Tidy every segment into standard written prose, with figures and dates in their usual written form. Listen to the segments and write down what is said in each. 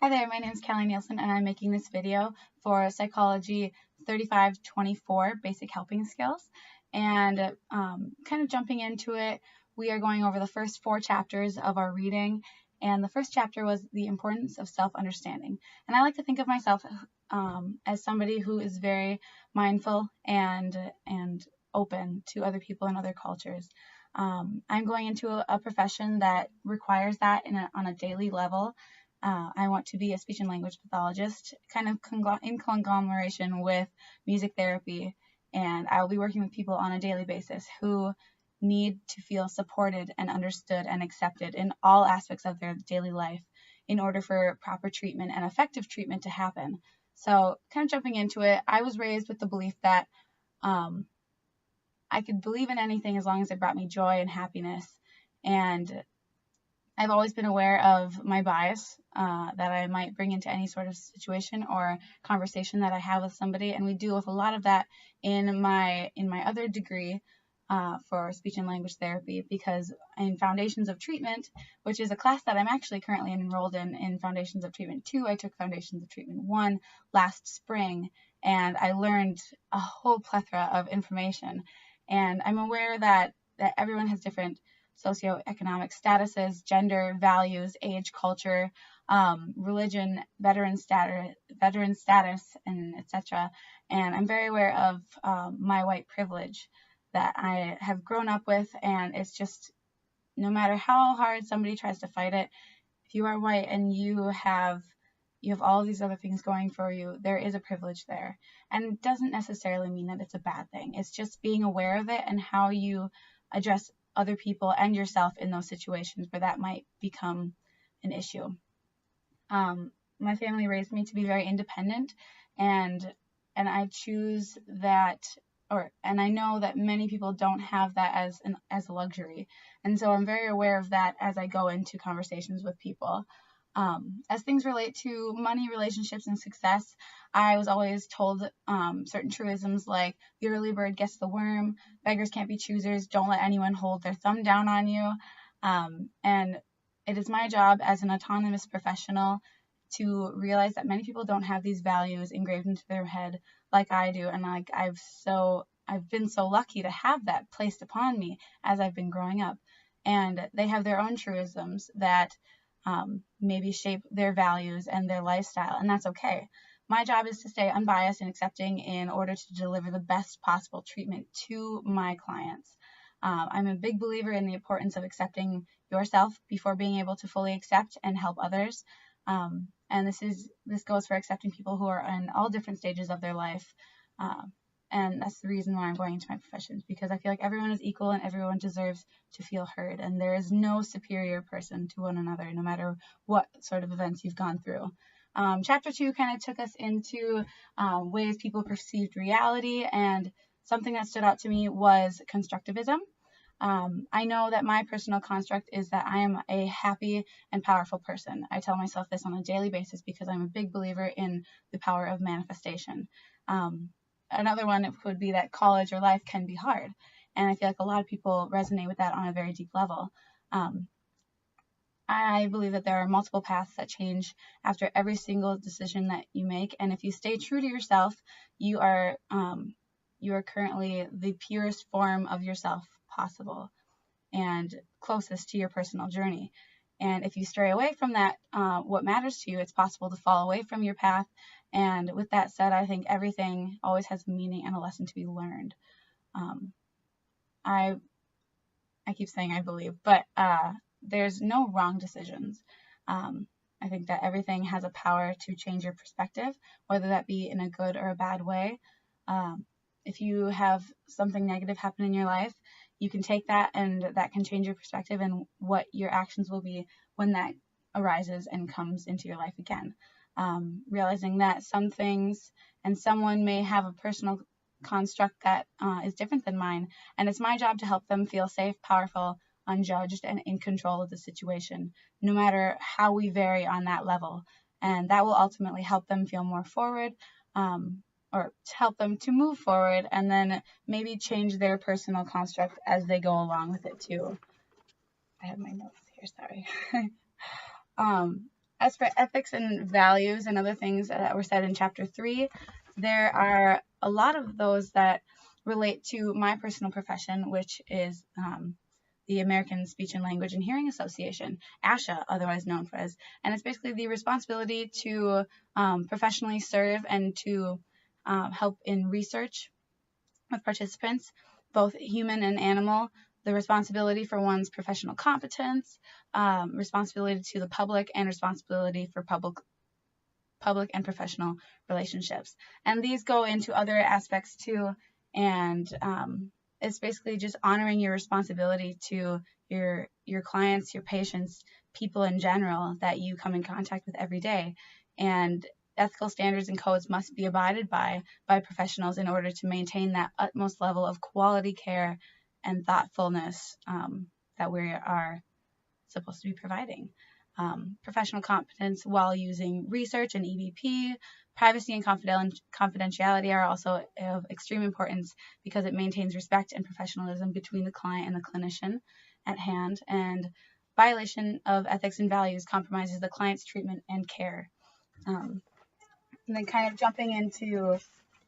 Hi there, my name is Kelly Nielsen and I'm making this video for Psychology 3524 Basic Helping Skills. And kind of jumping into it, we are going over the first 4 chapters of our reading. And the first chapter was the importance of self-understanding. And I like to think of myself as somebody who is very mindful and open to other people and other cultures. I'm going into a profession that requires that on a daily level. I want to be a speech and language pathologist, kind of in conglomeration with music therapy, and I will be working with people on a daily basis who need to feel supported and understood and accepted in all aspects of their daily life in order for proper treatment and effective treatment to happen. So kind of jumping into it, I was raised with the belief that I could believe in anything as long as it brought me joy and happiness, and I've always been aware of my bias that I might bring into any sort of situation or conversation that I have with somebody, and we deal with a lot of that in my other degree for speech and language therapy, because in Foundations of Treatment, which is a class that I'm actually currently enrolled in Foundations of Treatment 2, I took Foundations of Treatment 1 last spring, and I learned a whole plethora of information, and I'm aware that everyone has different socioeconomic statuses, gender, values, age, culture, religion, veteran status, and etc. And I'm very aware of my white privilege that I have grown up with, and it's just no matter how hard somebody tries to fight it, if you are white and you have all these other things going for you, there is a privilege there. And it doesn't necessarily mean that it's a bad thing. It's just being aware of it and how you address other people and yourself in those situations where that might become an issue. My family raised me to be very independent, and I choose that, and I know that many people don't have that as a luxury, and so I'm very aware of that as I go into conversations with people. As things relate to money, relationships, and success, I was always told certain truisms like the early bird gets the worm, beggars can't be choosers, don't let anyone hold their thumb down on you. And it is my job as an autonomous professional to realize that many people don't have these values engraved into their head like I do. And like I've been so lucky to have that placed upon me as I've been growing up. And they have their own truisms that maybe shape their values and their lifestyle, and that's okay. My job is to stay unbiased and accepting in order to deliver the best possible treatment to my clients. I'm a big believer in the importance of accepting yourself before being able to fully accept and help others. And this goes for accepting people who are in all different stages of their life. And that's the reason why I'm going into my profession, because I feel like everyone is equal and everyone deserves to feel heard, and there is no superior person to one another, no matter what sort of events you've gone through. Chapter 2 kind of took us into ways people perceived reality, and something that stood out to me was constructivism. I know that my personal construct is that I am a happy and powerful person. I tell myself this on a daily basis because I'm a big believer in the power of manifestation. Another one would be that college or life can be hard, and I feel like a lot of people resonate with that on a very deep level. I believe that there are multiple paths that change after every single decision that you make, and if you stay true to yourself, you are currently the purest form of yourself possible and closest to your personal journey. And if you stray away from that, what matters to you, it's possible to fall away from your path. And with that said, I think everything always has a meaning and a lesson to be learned. I keep saying I believe, but there's no wrong decisions. I think that everything has a power to change your perspective, whether that be in a good or a bad way. If you have something negative happen in your life, you can take that, and that can change your perspective and what your actions will be when that arises and comes into your life again. Realizing that some things and someone may have a personal construct that is different than mine, and it's my job to help them feel safe, powerful, unjudged, and in control of the situation, no matter how we vary on that level. And that will ultimately help them feel more forward, or to help them to move forward, and then maybe change their personal construct as they go along with it too. I have my notes here, sorry. As for ethics and values and other things that were said in chapter 3, there are a lot of those that relate to my personal profession, which is the American Speech and Language and Hearing Association, ASHA, otherwise known as. And it's basically the responsibility to professionally serve and to help in research with participants, both human and animal, the responsibility for one's professional competence, responsibility to the public, and responsibility for public and professional relationships. And these go into other aspects too, and it's basically just honoring your responsibility to your clients, your patients, people in general that you come in contact with every day. And ethical standards and codes must be abided by professionals in order to maintain that utmost level of quality care and thoughtfulness that we are supposed to be providing. Professional competence while using research and EVP, privacy and confidentiality are also of extreme importance because it maintains respect and professionalism between the client and the clinician at hand, and violation of ethics and values compromises the client's treatment and care. And then kind of jumping into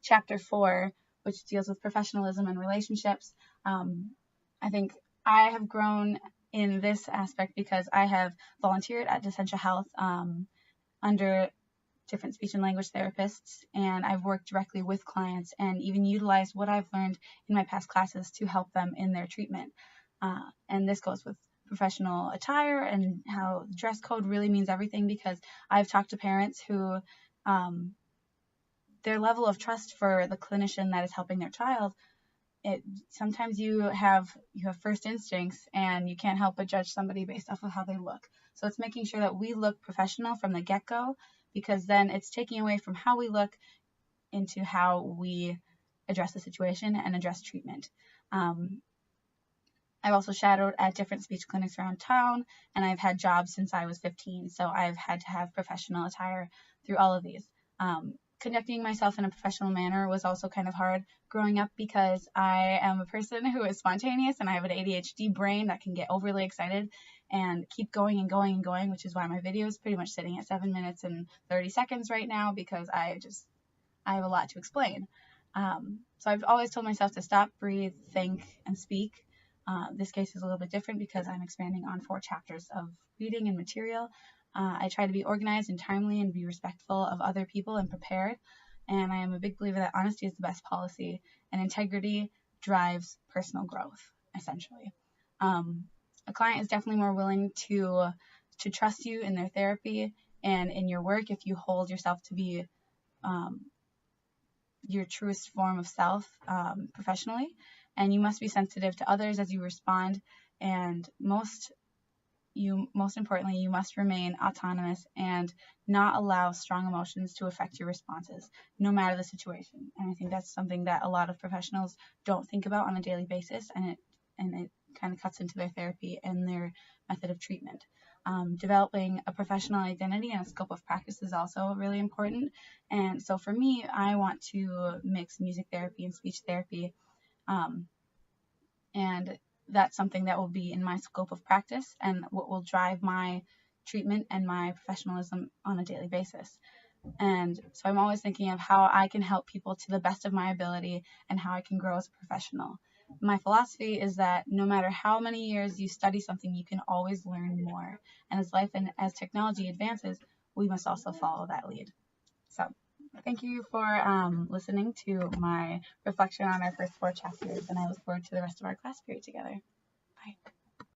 chapter 4, which deals with professionalism and relationships. I think I have grown in this aspect because I have volunteered at Essentia Health under different speech and language therapists, and I've worked directly with clients and even utilized what I've learned in my past classes to help them in their treatment. And this goes with professional attire and how dress code really means everything, because I've talked to parents who their level of trust for the clinician that is helping their child, sometimes you have first instincts and you can't help but judge somebody based off of how they look. So it's making sure that we look professional from the get-go, because then it's taking away from how we look into how we address the situation and address treatment. I've also shadowed at different speech clinics around town, and I've had jobs since I was 15, so I've had to have professional attire through all of these. Conducting myself in a professional manner was also kind of hard growing up because I am a person who is spontaneous and I have an ADHD brain that can get overly excited and keep going and going and going, which is why my video is pretty much sitting at 7 minutes and 30 seconds right now, because I have a lot to explain. So I've always told myself to stop, breathe, think, and speak. This case is a little bit different because I'm expanding on 4 chapters of reading and material. I try to be organized and timely and be respectful of other people and prepared. And I am a big believer that honesty is the best policy, and integrity drives personal growth, essentially. A client is definitely more willing to trust you in their therapy and in your work if you hold yourself to be your truest form of self professionally. And you must be sensitive to others as you respond. And most importantly, you must remain autonomous and not allow strong emotions to affect your responses, no matter the situation. And I think that's something that a lot of professionals don't think about on a daily basis, and it kind of cuts into their therapy and their method of treatment. Developing a professional identity and a scope of practice is also really important. And so for me, I want to mix music therapy and speech therapy. And that's something that will be in my scope of practice and what will drive my treatment and my professionalism on a daily basis. And so I'm always thinking of how I can help people to the best of my ability and how I can grow as a professional. My philosophy is that no matter how many years you study something, you can always learn more. And as life and as technology advances, we must also follow that lead. So thank you for listening to my reflection on our first 4 chapters, and I look forward to the rest of our class period together. Bye.